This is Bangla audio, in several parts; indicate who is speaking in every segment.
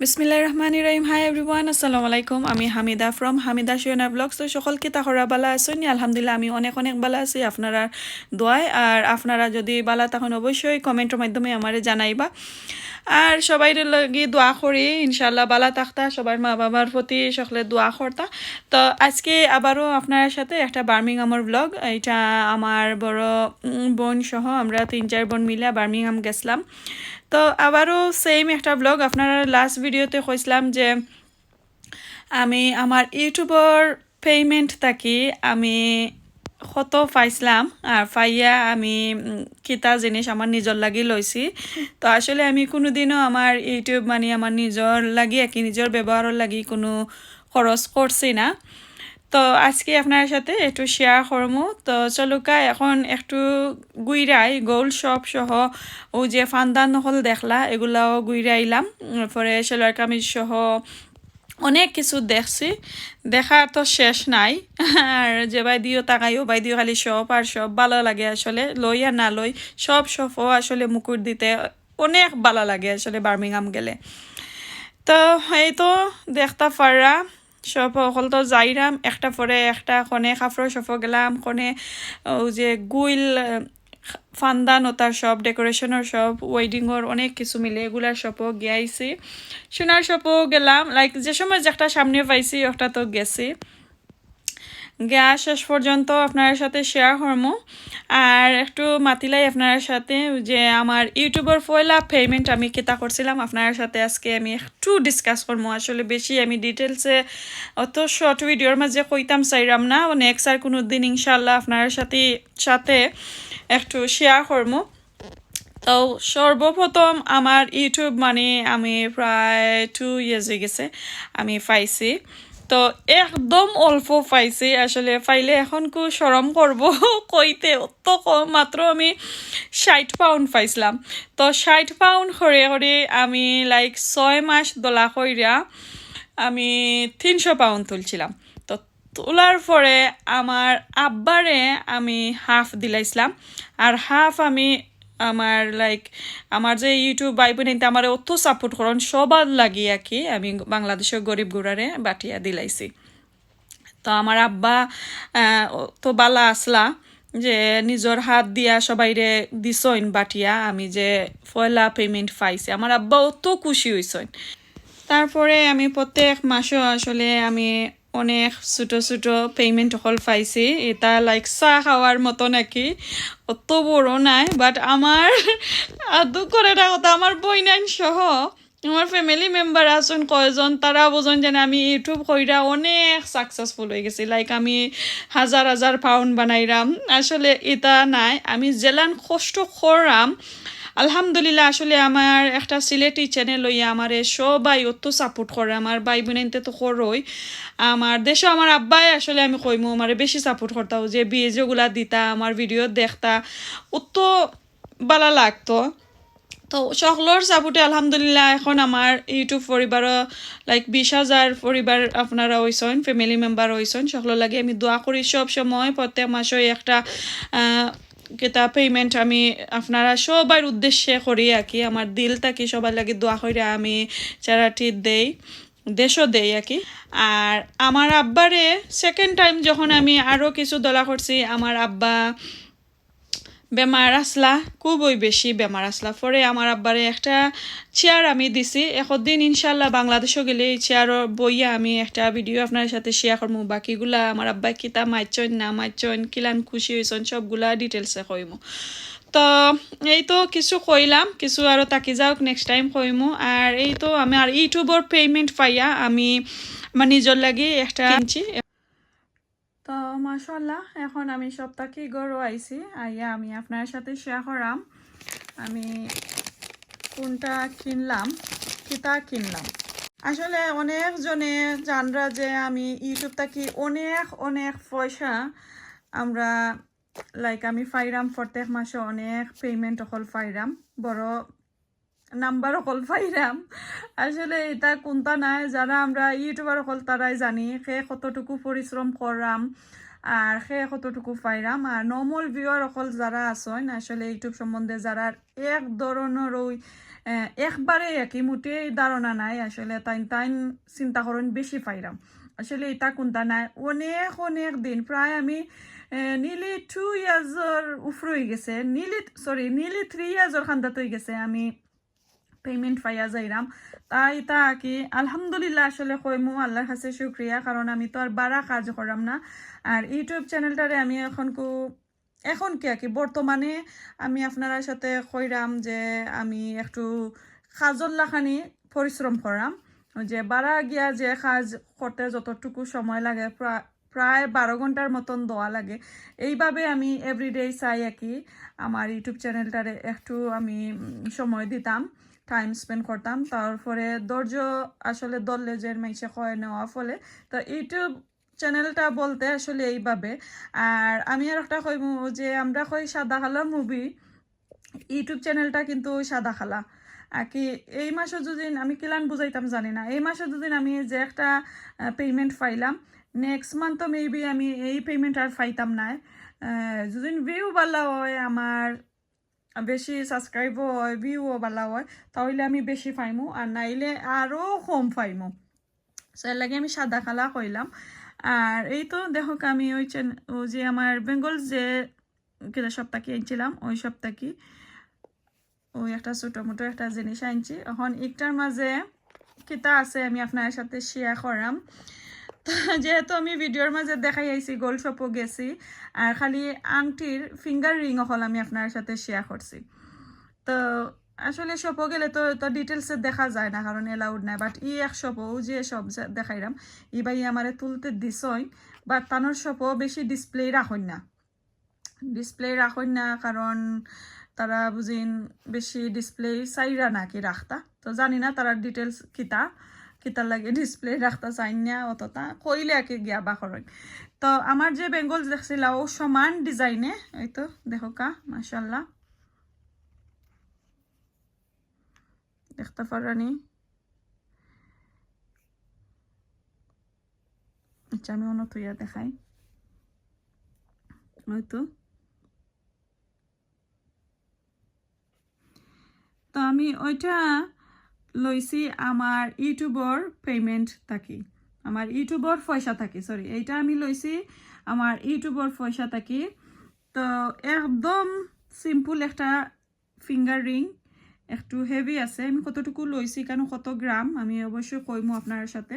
Speaker 1: Bismillahirrahmanirrahim. Hi everyone. Assalamu alaikum. Ami Hamida from Husband-and-WifeBlogs. তো সকলকে তাহরা বালা আছেন আলহামদুলিল্লাহ আমি অনেক অনেক বালা আছি আপনারা দোয়ায় আর আপনারা যদি বালা তখন অবশ্যই কমেন্টের মাধ্যমে আমারে জানাইবা আর সবাই লাগি দোয়া করি ইনশাআল্লাহ বালা থাকতা সবার মা বাবার প্রতি সকলে দোয়া করতা তো আজকে আবারও আপনার সাথে একটা বার্মিংহামের ব্লগ এটা আমার বড় বোন সহ আমরা 3-4 বোন মিলে বার্মিংহাম গেছিলাম তো আবারও সেম একটা ব্লগ আপনারা লাস্ট ভিডিওতে কইছিলাম যে আমি আমার ইউটিউবের পেমেন্ট থাকি আমি কত পাইছিলাম আর পাইয়া আমি কিতা জিনিস আমার নিজর লাগি লইছি তো আসলে আমি কোনোদিনও আমার ইউটিউব মানে আমার নিজর লাগি কি নিজর ব্যবহারের লাগি কোনো খরচ করছি না তো আজকে আপনার সাথে একটু শেয়ার করবো তো চলুকা এখন একটু গুইরাই গোল্ড শপ সহ ও যে ফান্দান হল দেখলা এগুলাও গুইরাইলাম পরে সেলোয়ার কামিজ সহ অনেক কিছু দেখছি দেখার তো শেষ নাই আর যে বাইদিও তাকাইও বাইদিও খালি সব আর সব ভালো লাগে আসলে লই আর না লই সব সবও আসলে মুকুট দিতে অনেক ভালো লাগে আসলে বার্মিংহাম গেলে তো এই তো দেখতা পাররা সব সকল তো যাইরাম একটা পরে একটা কোনে কাপড় সফ গেলাম কোনে ও যে গুইল ফান্দান ও তার সব ডেকোরেশনের সব ওয়েডিংয়ের অনেক কিছু মিলে এগুলার সবও গিয়াইছি সোনার সবও গেলাম লাইক যে সময় যেটা সামনে পাইছি ওটা তো গেছি গ্যাস শেষ পর্যন্ত আপনার সাথে শেয়ার করবো আর একটু মাতিলাই আপনার সাথে যে আমার ইউটিউবের পয়লা পেমেন্ট আমি কেতা করছিলাম আপনার সাথে আজকে আমি একটু ডিসকাস করবো আসলে বেশি আমি ডিটেলসে অত শর্ট ভিডিওর মাঝে কইতাম চাইরাম না নেক্সট আর কোনো দিন ইনশাল্লাহ আপনার সাথে একটু শেয়ার করবো তো সর্বপ্রথম আমার ইউটিউব মানে আমি প্রায় 2 years হয়ে গেছে আমি পাইছি তো একদম অল্প পাইছি আসলে পাইলে এখন কো শরম করব কইতে অত কম মাত্র আমি 60 পাউন্ড পাইছিলাম তো 60 পাউন্ড করে আমি লাইক 6 মাস দলা কইরা আমি 300 পাউন্ড তুলছিলাম তো তোলার পরে আমার আব্বারে আমি হাফ দিলাইছিলাম আর হাফ আমি আমার লাইক আমার যে ইউটিউব ভাই বোন আমার অত সাপোর্ট করেন সবার লাগিয়া কি আমি বাংলাদেশের গরিব গুড়ারে বাটিয়া দিলাইছি তো আমার আব্বা তো বালা আসলা যে নিজর হাত দিয়া সবাইরে দিছইন বাটিয়া আমি যে পয়লা পেমেন্ট পাইছি আমার আব্বা অত খুশি হইছইন তারপরে আমি প্রত্যেক মাসে আসলে আমি অনেক ছোট ছোট পেমেন্ট হল পাইছি এটা লাইক চা খাওয়ার মতো নাকি অত বড় নাই বাট আমার দুঃখ করে কথা আমার বইনাইন সহ আমার ফ্যামিলি মেম্বার আছেন কয়জন তারা বোঝেন যেন আমি ইউটিউব কইরা অনেক সাকসেসফুল হয়ে গেছি লাইক আমি হাজার হাজার পাউন্ড বানাইরাম আসলে এটা নাই আমি জেলান কষ্ট করলাম আলহামদুলিল্লাহ আসলে আমার একটা সিলেটি চ্যানেল লইয়া আমার সবাই অত সাপোর্ট করে আমার ভাই বোনাইতে তো করই আমার দেশে আমার আব্বাই আসলে আমি কইমু আমার বেশি সাপোর্ট করতাম যে বিয়ে যেগুলা দিতা আমার ভিডিও দেখতা অত ভালো লাগতো তো সকলের সাপোর্টে আলহামদুলিল্লাহ এখন আমার ইউটিউব পরিবারও লাইক 20,000 পরিবার আপনারা হইছেন ফ্যামিলি মেম্বার হইছেন সকলের লাগে আমি দোয়া করি সব সময় প্রত্যেক মাসে একটা কেতা পেমেন্ট আমি আপনারা সবার উদ্দেশ্যে করি আর কি আমার দিল থাকি সবার লাগে দোয়া করে আমি চ্যারিটি দেই দেশও দেই আর কি আর আমার আব্বারে সেকেন্ড টাইম যখন আমি আরও কিছু দলা করছি আমার আব্বা বেমার আসলা খুবই বেশি বেমার আসলা পরে আমার আব্বারে একটা চেয়ার আমি দিছি একদিন ইনশাল্লাহ বাংলাদেশও গেলে এই চেয়ারও বইয়া আমি একটা ভিডিও আপনার সাথে শেয়ার করবো বাকিগুলা আমার আব্বাই কিতা মাইচন না মাইচন কিলান খুশি হয়েছেন সবগুলা ডিটেলসে কইমু তো এই তো কিছু কইলাম কিছু আরও তাকি যাওক নেক্সট টাইম কইমু আর এই তো আমি আর ইউটিউবের পেমেন্ট পাইয়া আমি আমার নিজের লাগি একটা কিনছি তো মাশাআল্লাহ এখন আমি সপ্তাহে গরু আইছি আইয়া আমি আপনার সাথে শেয়ার করাম আমি কোনটা কিনলাম কিতা কিনলাম আসলে অনেক জনে জানরা যে আমি ইউটিউব থেকে অনেক অনেক পয়সা আমরা লাইক আমি পাইরাম প্রত্যেক মাসে অনেক পেমেন্ট হল পাইরাম বড় নাম্বার হল পাইরাম আসলে এটা কোনটা নাই যারা আমরা ইউটিউবার হল তারাই জানি সে কতটুকু পরিশ্রম করাম আর সে কতটুকু পাইরাম আর নর্মাল ভিউয়ার অকল যারা আছেন আসলে ইউটিউব সম্বন্ধে যারা এক ধরনের ওই একবারে একই মোটেই ধারণা নাই আসলে তাইন চিন্তা করেন বেশি পাইরাম আসলে এটা কোনটা নাই অনেক অনেক দিন প্রায় আমি নিলি 2 ইয়ার্সর উপরে হয়ে গেছে নিলি 3 ইয়ার্সর খান্দাত হয়ে গেছে আমি পেমেন্ট পাইয়া যাইরাম তাই তা কি আলহামদুলিল্লাহ আসলে কইমু আল্লাহর কাছে শুকরিয়া কারণ আমি তো আর বাড়া কাজ করাম না আর ইউটিউব চ্যানেলটারে আমি এখন কি বর্তমানে আমি আপনার সাথে কইরাম যে আমি একটু কাজল্লাখানি পরিশ্রম করাম যে বাড়া গিয়া যে কাজ করতে যতটুকু সময় লাগে প্রায় 12 ঘন্টার মতন দেওয়া লাগে এইভাবে আমি এভরিডে চাই কি আমার ইউটিউব চ্যানেলটারে একটু আমি সময় দিতাম টাইম স্পেন্ড করতাম তারপরে ধৈর্য আসলে দললে যে মাইসে কয় নেওয়া ফলে তো ইউটিউব চ্যানেলটা বলতে আসলে এইভাবে আর আমি আর একটা কইব যে আমরা কই সাদা খালা মুভি ইউটিউব চ্যানেলটা কিন্তু সাদা খালা আর কি এই মাসে দুদিন আমি কিলান বুঝাইতাম জানি না এই মাসে দুদিন আমি যে একটা পেমেন্ট পাইলাম নেক্সট মান্থ মেবি আমি এই পেমেন্ট আর পাইতাম না যদি ভিউ ভালো হয় আমার বেশি সাবস্ক্রাইবও হয় ভিউও ভালো হয় তাহলে আমি বেশি পাইমু আর নাইলে আরও কম পাইমু এর লাগে আমি সাদা খালা কইলাম আর এই তো দেখো আমি ওই যে আমার বেঙ্গল যে কেটা সপ্তাহে আনছিলাম ওই সপ্তাহে ওই একটা ছোটো মোটো একটা জিনিস আনছি এখন একটার মাঝে কিতা আছে আমি আপনার সাথে শেয়ার করাম যেহেতু আমি ভিডিওর মাঝে দেখাই আইছি গোল্ড শপও গেছি আর খালি আংটির ফিঙ্গার রিং হল আমি আপনার সাথে শেয়ার করছি তো আসলে শপও গেলে তো ডিটেলসে দেখা যায় না কারণ এলাউড নাই বাট এক শপও যে সব দেখাইলাম ভাই আমারে তুলতে দিছই বাট তানোর শপও বেশি ডিসপ্লে রাখেন না কারণ তারা বুঝিন বেশি ডিসপ্লে চাইরা নাকি রাখতা তো জানি না তারা ডিটেলস কিতার লাগে ডিসপ্লে রাখতা চাই না অতটা কইলে আর কি গিয়া বা করেন তো আমার যে বেঙ্গল দেখছিল ও সমান ডিজাইনে এই তো দেখো কা মাশাআল্লাহ দেখতে পারানি আচ্ছা আমি অন্য তুইয়া দেখাই ওই তো আমি ওইটা লইছি আমার ইউটিউবর পেমেন্ট থাকি আমার ইউটিউবর পয়সা থাকি সরি এইটা আমি লইছি আমার ইউটিউবর পয়সা থাকি তো একদম সিম্পল একটা ফিঙ্গার রিং একটু হেভি আছে আমি কতটুকু লইছি কেন কত গ্রাম আমি অবশ্যই কইমু আপনার সাথে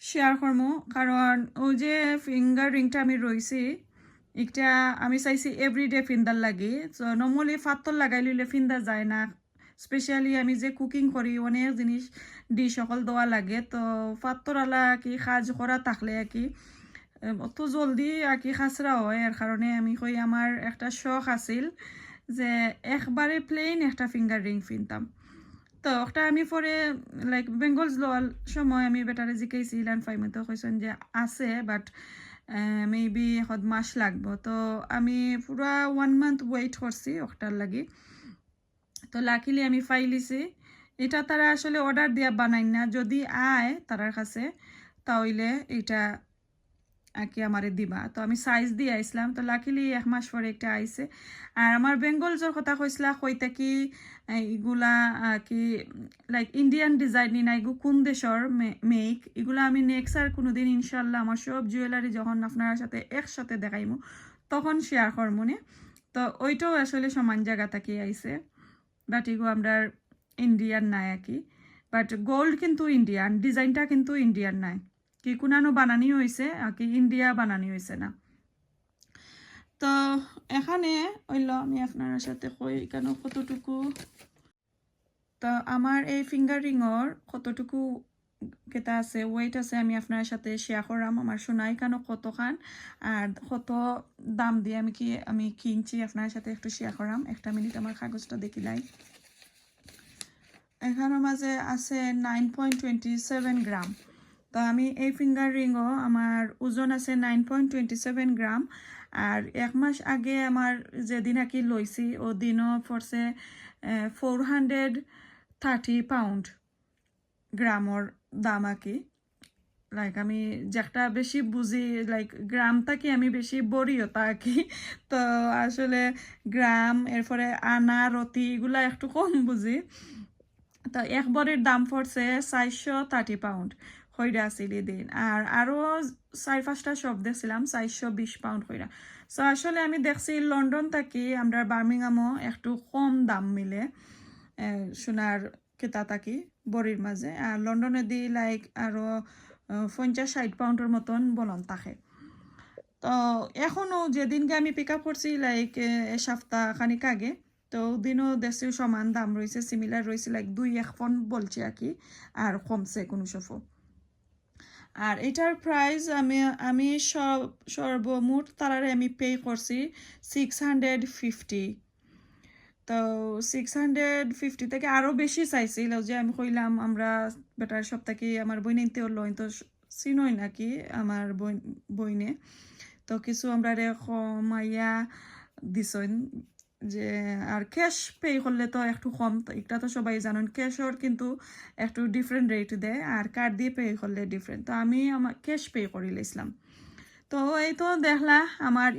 Speaker 1: শেয়ার করমু কারণ ওই যে ফিঙ্গার রিংটা আমি রইছি একটা আমি চাইছি এভরিডে ফিন্দার লাগি তো নর্মালি ফাত্তর লাগাই লইলে ফিন্দা যায় না স্পেশালি আমি যে কুকিং করি অনেক জিনিস ডিশ সকল দেওয়া লাগে তো ফাত্তরওয়ালা কি কাজ করা থাকলে আর কি অত জলদি আর কি খাসরা হয় এর কারণে আমি কই আমার একটা শখ আছিল যে একবারে প্লেন একটা ফিঙ্গার রিং ফিনতাম তো ওটা আমি পরে লাইক বেঙ্গলস লোয়ার সময় আমি বেটারে জিকাইছি ইলান ফাইমে তো কইছেন যে আছে বাট মেবি এখন মাস লাগবো তো আমি পুরা 1 মান্থ ওয়েট করছি ওটার লাগি তো লাকিলি আমি ফাইলিছি এটা তারা আসলে অর্ডার দিয়া বানাই না যদি আয় তারার কাছে তাহলে এটা আর কি আমারে দিবা তো আমি সাইজ দিয়ে আইসলাম তো লাকিলি 1 মাস পরে একটা আইছে আর আমার বেঙ্গলসের কথা কইসলা কইতা কি এগুলা কি লাইক ইন্ডিয়ান ডিজাইন না এগু কোন দেশর মেক এগুলা আমি নেক্সট আর কোনোদিন ইনশাল্লাহ আমার সব জুয়েলারি যখন আপনার সাথে একসাথে দেখাইমু তখন শেয়ার করবো না তো ওইটাও আসলে সমান জায়গা থেকে আইছে বাট এগু আমরা ইন্ডিয়ান নাই আর কি বাট গোল্ড কিন্তু ইন্ডিয়ান ডিজাইনটা কিন্তু ইন্ডিয়ান নাই কি কোনানো বানানি হয়েছে আর কি ইন্ডিয়া বানানি হয়েছে না তো এখানে হইল আমি আপনার সাথে কই কেন কতটুকু তো আমার এই ফিঙ্গার রিংর কতটুকু কেতা আছে ওয়েট আছে আমি আপনার সাথে শেয়ার করাম আমার শোনাই কেন কতখান আর কত দাম দিয়ে আমি কিনছি আপনার সাথে একটু শেয়ার করাম একটা মিনিট আমার কাগজটা দেখিলাই এখানের মাঝে আছে 9.27 গ্রাম তো আমি এই ফিঙ্গার রিংও আমার ওজন আছে 9.27 গ্রাম আর 1 মাস আগে আমার যেদিন আর কি লইছি ও দিনও পড়ছে 430 পাউন্ড গ্রামর দাম আর কি লাইক আমি যেটা বেশি বুঝি লাইক গ্রাম থাকি আমি বেশি বড়িও থাকি তো আসলে গ্রাম এরপরে আনা রতি এগুলা একটু কম বুঝি তো এক বড়ির দাম পড়ছে 430 পাউন্ড হইরা আছিল দিন আর আরও 4-5টা শপ দেখছিলাম 420 পাউন্ড হইরা। সো আসলে আমি দেখছি লন্ডন থাকি আমরা বার্মিংহামও একটু কম দাম মিলে সোনার কেতা থাকি বড়ির মাঝে আর লন্ডনে দি লাইক আরও 50-60 পাউন্ডের মতন বলন থাকে। তো এখনও যেদিনকে আমি পিক আপ করছি লাইক সপ্তাহ খানিক আগে তো দিনও দেশেও সমান দাম রয়েছে সিমিলার রয়েছে লাইক 2-1 পাউন্ড বলছে আর কি আর কমছে কোনো সফো। আর এটার প্রাইস আমি সর্বমোট তারারে আমি পে করছি 650। তো 650 থেকে আরও বেশি চাইছিল যে আমি কইলাম আমরা বেটার সব থেকে আমার বই নিতে হলো তো চিনই নাকি আমার বইনে তো কিছু আমরা রে কমাইয়া দিছইন যে আর ক্যাশ পে করলে তো একটু কম এটা তো সবাই জানেন ক্যাশর কিন্তু একটু ডিফারেন্ট রেট দেয় আর কার্ড দিয়ে পে করলে ডিফারেন্ট তো আমি আমার ক্যাশ পে করে লাইছিলাম। তো এই তো দেখলা আমার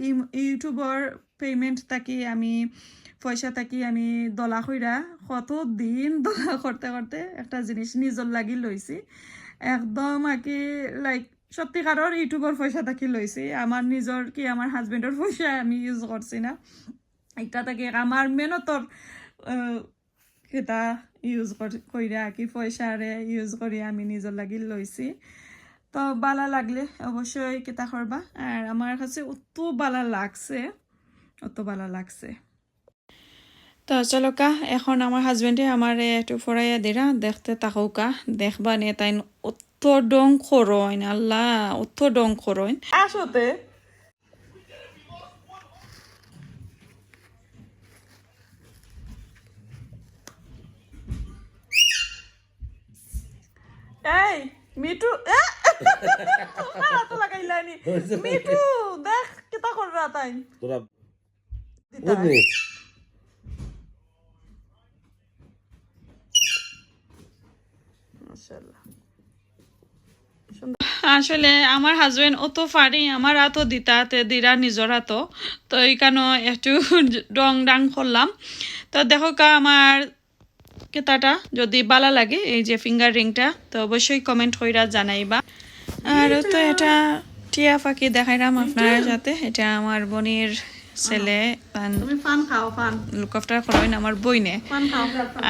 Speaker 1: ইউটিউবের পেমেন্ট থাকি আমি পয়সা থাকি আমি দলা কইরা কত দিন দলা করতে করতে একটা জিনিস নিজর লাগি লইছি একদম আর কি লাইক সত্যিকারের ইউটিউবের পয়সা থাকি লইছি আমার নিজর কি আমার হাজবেন্ডের পয়সা আমি ইউজ করছি না এটা থাকি আমার মেহনতর কেটা ইউজ কইরা কি পয়সারে ইউজ করি আমি নিজর লাগি লইছি। তো বালা লাগলে অবশ্যই কেতা করবা আর আমার কাছে অত বালা লাগছে। তো চলো কা এখন আমার হাজবেন্ডে আমার একটু ফরাইয়া দিরা দেখতে তাকৌকা দেখবা নে তাই অত ডং খরইন আল্লাহ অত ডং খরইন আসতে এই মিঠু লাগাইলানি মিঠু দেখ কেতা কররা তাই তোরা আসলে আমার হাজবেন্ড অত ফারি আমার হাতও দিতাতে দিরা নিজর হাতও তো এইখানে একটু ডং ডাং করলাম। তো দেখো কা আমার কেতাটা যদি বালা লাগে এই যে ফিঙ্গার রিংটা তো অবশ্যই কমেন্ট কইরা জানাইবা। আর তো এটা টিয়া পাখি দেখাইলাম আপনার সাথে এটা আমার বোনের ছেলে লুকআফটার করেন আমার বইনে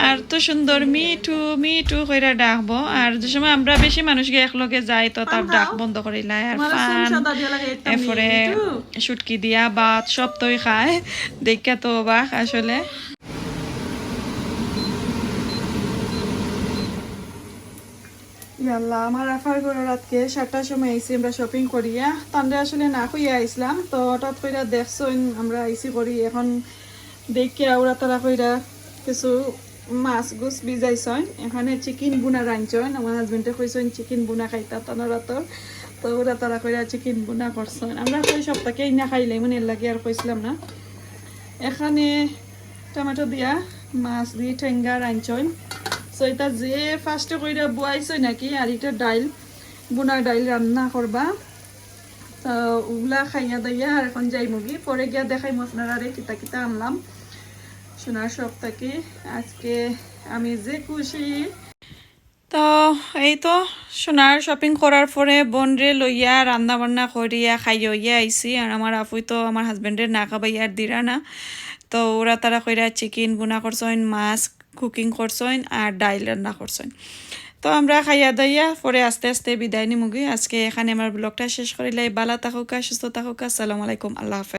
Speaker 1: আর তো সুন্দর মিঠু মিঠু কইরা ডাকবো আর যে সময় আমরা বেশি মানুষকে একলগে যাই তো তার ডাক বন্ধ করিলাই আর ফান এরপরে শুটকি দিয়া ভাত সব তৈ খায় দেখা তো অবাক আসলে। ইয়াল্লা আমার আফার করে রাতকে 7টার সময় আইসি আমরা শপিং করিয়া তান্ডে আসলে না কইয়া আইসলাম তো হঠাৎ কইরা দেখছইন আমরা আইসি করি এখন দেখিয়া ওরা তারা কইরা কিছু মাছ গুছ ভিজাইছইন এখানে চিকেন বুনা রাঁধছইন আমার হাজবেন্ডে কইছইন চিকেন বুনা খাইতা তানরাতর তো ওরা তারা কইরা চিকেন বুনা করছইন আমরা কই সপ্তাহে না খাইলাই মনে লাগে আর কইছিলাম না। এখানে টমেটো দিয়া মাছ দিয়ে ঠেঙ্গা রাঁধছইন সো এটা যে ফার্স্টে কইরা বুয়াইছে নাকি আর এটা ডাইল বুনা ডাইল রান্না করবা তো ওগুলা খাইয়া দাইয়া আর এখন যাই মুগি পরে গিয়া দেখাই আপনারা রে কিতা কিতা আনলাম সোনার সব থেকে আজকে আমি যে খুশি। তো এই তো সোনার শপিং করার পরে বোনরে লইয়া রান্না বান্না করিয়া খাইয়া আইসি আর আমার আপুই তো আমার হাজবেন্ডের না খাবাইয়া আর দিরা না তো ওরা তারা কইরা চিকেন বুনা করছইন মাছ কুকিং করছইন আর ডাইল রান্না করছইন তো আমরা খাইয়া দাইয়া পরে আস্তে আস্তে বিদায় নিমুগি আজকে এখানে আমার ব্লগটা শেষ করিলাই বালা থাকুকা সুস্থ থাকুকা আসসালামু আলাইকুম আল্লাহ হাফেজ।